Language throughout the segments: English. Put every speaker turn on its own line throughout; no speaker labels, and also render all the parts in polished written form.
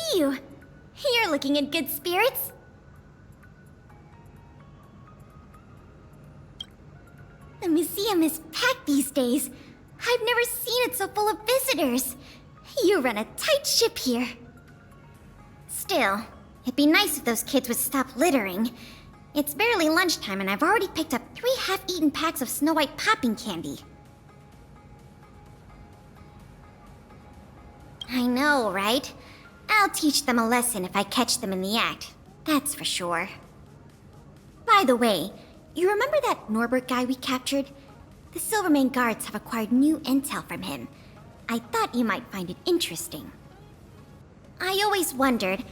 see you. You're looking in good spirits. The museum is packed these days. I've never seen it so full of visitors. You run a tight ship here. Still, it'd be nice if those kids would stop littering. It's barely lunchtime and I've already picked up 3 half-eaten packs of Snow White popping candy. I know, right? I'll teach them a lesson if I catch them in the act. That's for sure. By the way, you remember that Norbert guy we captured? The Silvermane guards have acquired new intel from him. I thought you might find it interesting. I always wondered,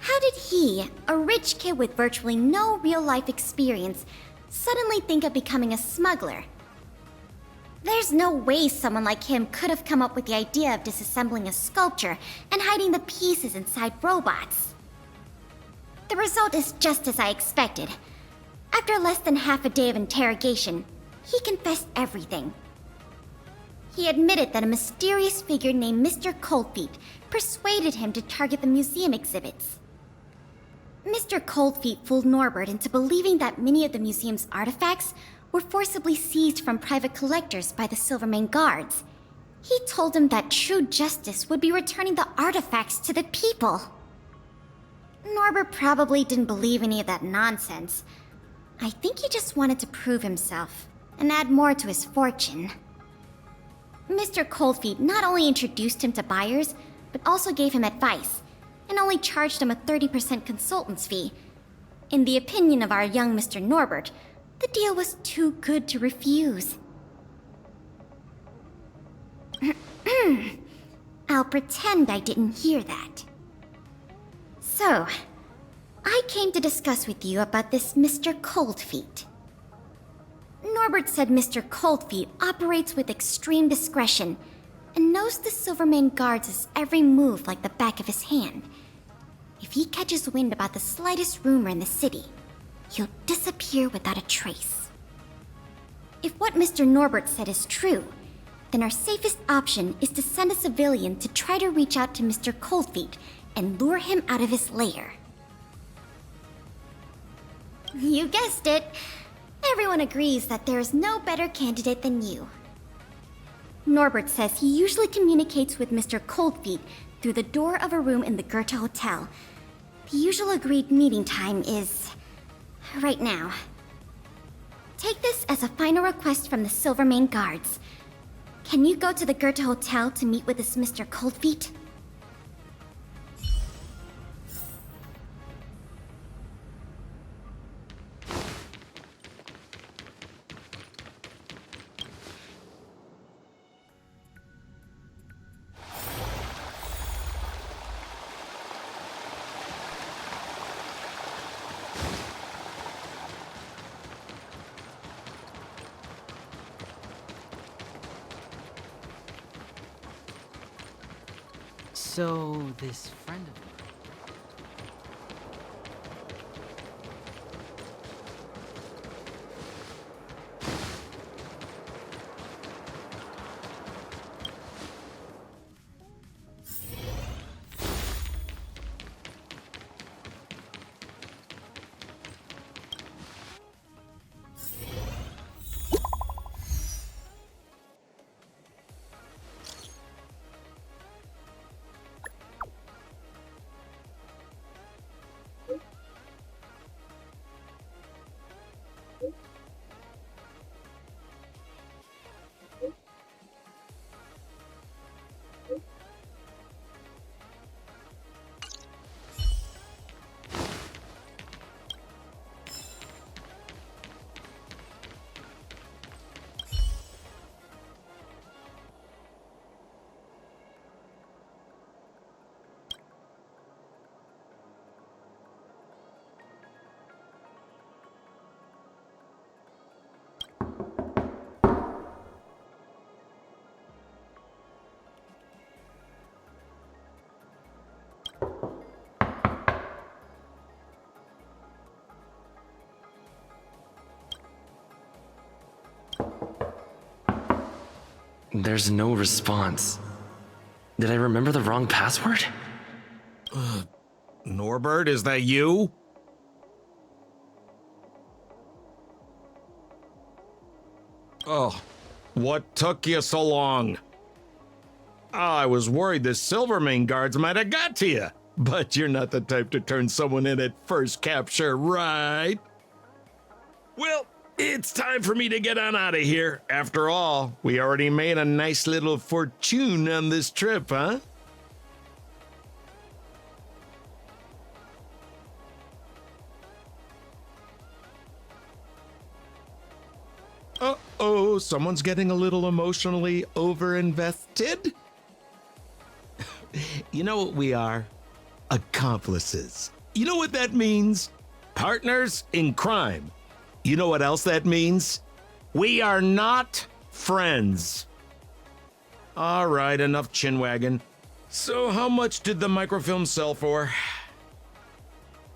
how did he, a rich kid with virtually no real-life experience, suddenly think of becoming a smuggler? There's no way someone like him could have come up with the idea of disassembling a sculpture and hiding the pieces inside robots. The result is just as I expected. After less than half a day of interrogation, he confessed everything. He admitted that a mysterious figure named Mr. Coldfeet persuaded him to target the museum exhibits. Mr. Coldfeet fooled Norbert into believing that many of the museum's artifacts were forcibly seized from private collectors by the Silvermane guards. He told him that true justice would be returning the artifacts to the people. Norbert probably didn't believe any of that nonsense. I think he just wanted to prove himself and add more to his fortune. Mr. Coldfeet not only introduced him to buyers, but also gave him advice, and only charged him a 30% consultant's fee. In the opinion of our young Mr. Norbert, the deal was too good to refuse. I'll pretend I didn't hear that. So, I came to discuss with you about this Mr. Coldfeet. Norbert said Mr. Coldfeet operates with extreme discretion and knows the Silvermane guards' every move like the back of his hand. If he catches wind about the slightest rumor in the city, he'll disappear without a trace. If what Mr. Norbert said is true, then our safest option is to send a civilian to try to reach out to Mr. Coldfeet and lure him out of his lair. You guessed it. Everyone agrees that there is no better candidate than you. Norbert says he usually communicates with Mr. Coldfeet through the door of a room in the Goethe Hotel. The usual agreed meeting time is right now. Take this as a final request from the Silvermane guards. Can you go to the Goethe Hotel to meet with this Mr. Coldfeet?
So, this friend of mine...
There's no response. Did I remember the wrong password? Norbert, is that you? Oh, what took you so long? I was worried the Silvermane guards might have got to you, but you're not the type to turn someone in at first capture, right? Well, it's time for me to get on out of here. After all, we already made a nice little fortune on this trip, huh? Uh-oh, someone's getting a little emotionally overinvested? You know what we are? Accomplices. You know what that means? Partners in crime. You know what else that means? We are not friends. All right, enough chinwagging. So how much did the microfilm sell for?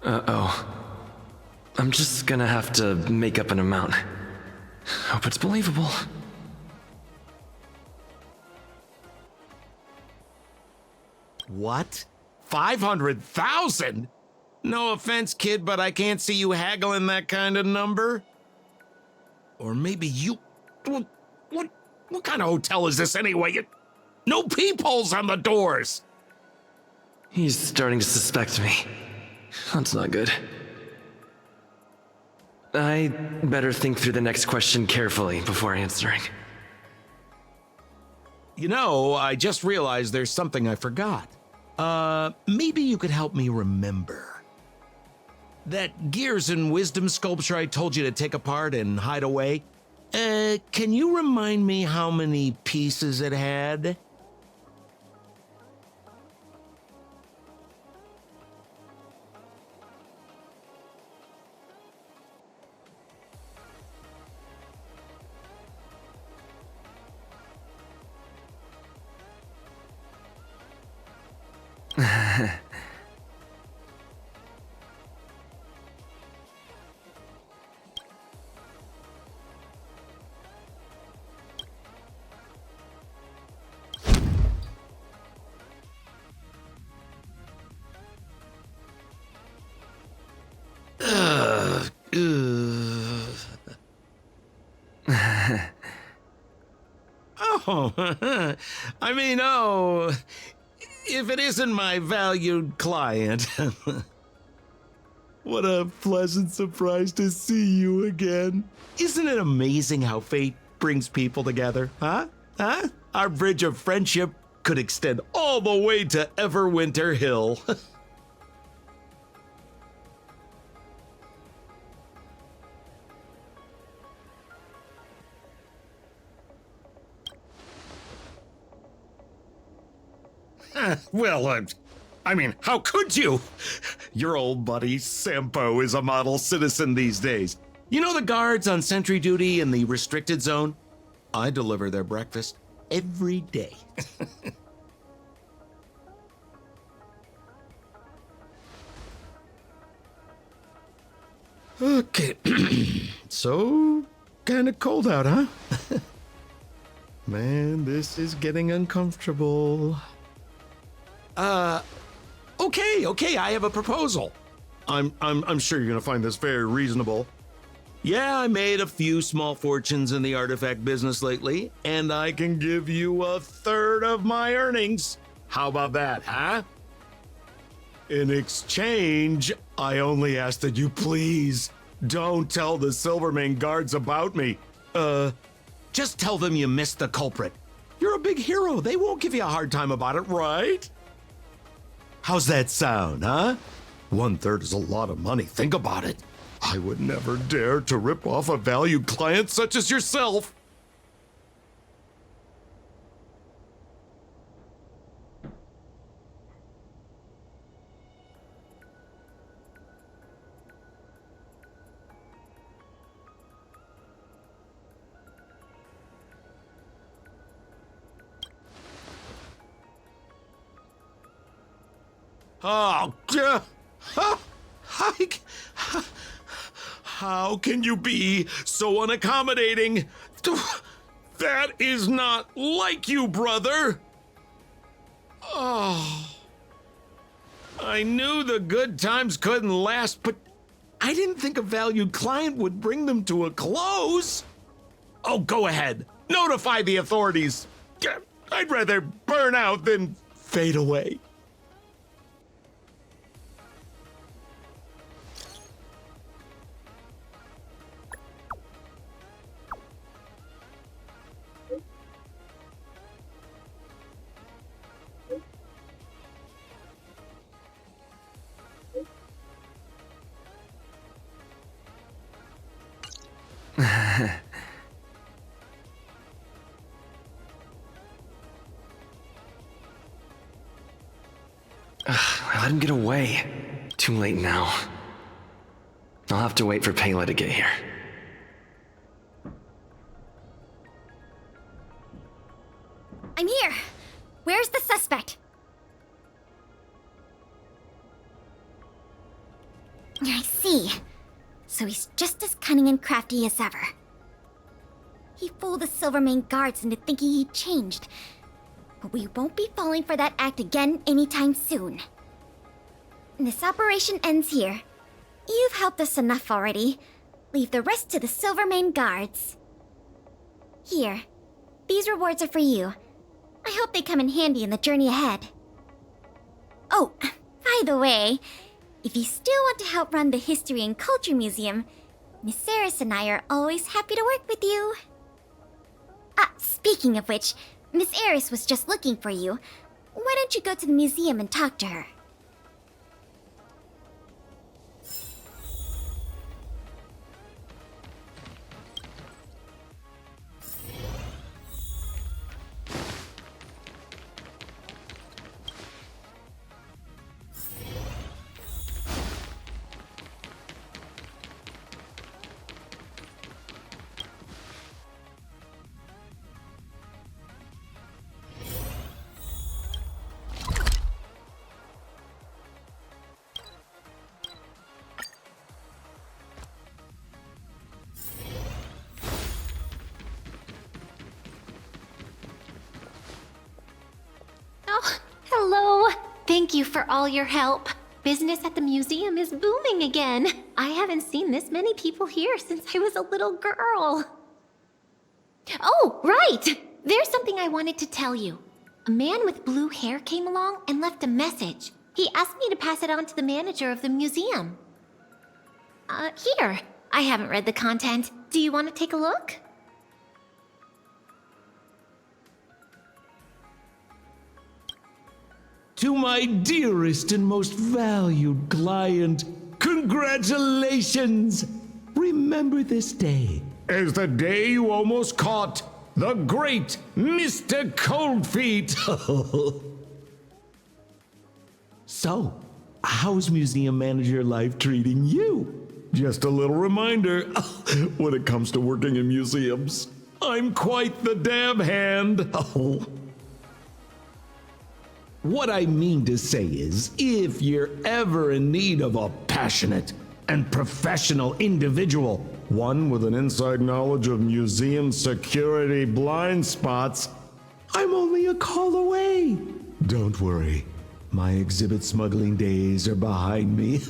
Uh-oh. I'm just gonna have to make up an amount. Hope it's believable.
What? 500,000? No offense, kid, but I can't see you haggling that kind of number. Or maybe you... What kind of hotel is this anyway? No peepholes on the doors!
He's starting to suspect me. That's not good. I better think through the next question carefully before answering.
You know, I just realized there's something I forgot. Maybe you could help me remember. That Gears and Wisdom sculpture I told you to take apart and hide away, can you remind me how many pieces it had? Oh, if it isn't my valued client. What a pleasant surprise to see you again. Isn't it amazing how fate brings people together, huh? Huh? Our bridge of friendship could extend all the way to Everwinter Hill. Well, how could you? Your old buddy Sampo is a model citizen these days. You know the guards on sentry duty in the restricted zone? I deliver their breakfast every day. Okay, so kind of cold out, huh? Man, this is getting uncomfortable. Okay, I have a proposal. I'm sure you're gonna find this very reasonable. Yeah, I made a few small fortunes in the artifact business lately, and I can give you 1/3 of my earnings. How about that, huh? In exchange, I only ask that you please don't tell the Silvermane guards about me. Just tell them you missed the culprit. You're a big hero. They won't give you a hard time about it, right? How's that sound, huh? 1/3 is a lot of money. Think about it. I would never dare to rip off a valued client such as yourself. Oh, how can you be so unaccommodating? That is not like you, brother. Oh. I knew the good times couldn't last, but I didn't think a valued client would bring them to a close. Oh, go ahead. Notify the authorities. I'd rather burn out than fade away.
I let him get away. Too late now. I'll have to wait for Pela to get here.
I'm here. Where's the suspect? I see. So he's just as cunning and crafty as ever. He fooled the Silvermane guards into thinking he'd changed. But we won't be falling for that act again anytime soon. This operation ends here. You've helped us enough already. Leave the rest to the Silvermane guards. Here. These rewards are for you. I hope they come in handy in the journey ahead. Oh, by the way, if you still want to help run the History and Culture Museum, Miss Eris and I are always happy to work with you. Speaking of which, Miss Eris was just looking for you. Why don't you go to the museum and talk to her?
Oh, hello. Thank you for all your help. Business at the museum is booming again. I haven't seen this many people here since I was a little girl. Oh, right! There's something I wanted to tell you. A man with blue hair came along and left a message. He asked me to pass it on to the manager of the museum. Here. I haven't read the content. Do you want to take a look?
To my dearest and most valued client, congratulations! Remember this day as the day you almost caught the great Mr. Coldfeet. So, how's museum manager life treating you? Just a little reminder, when it comes to working in museums, I'm quite the dab hand. What I mean to say is, if you're ever in need of a passionate and professional individual, one with an inside knowledge of museum security blind spots, I'm only a call away. Don't worry, my exhibit smuggling days are behind me.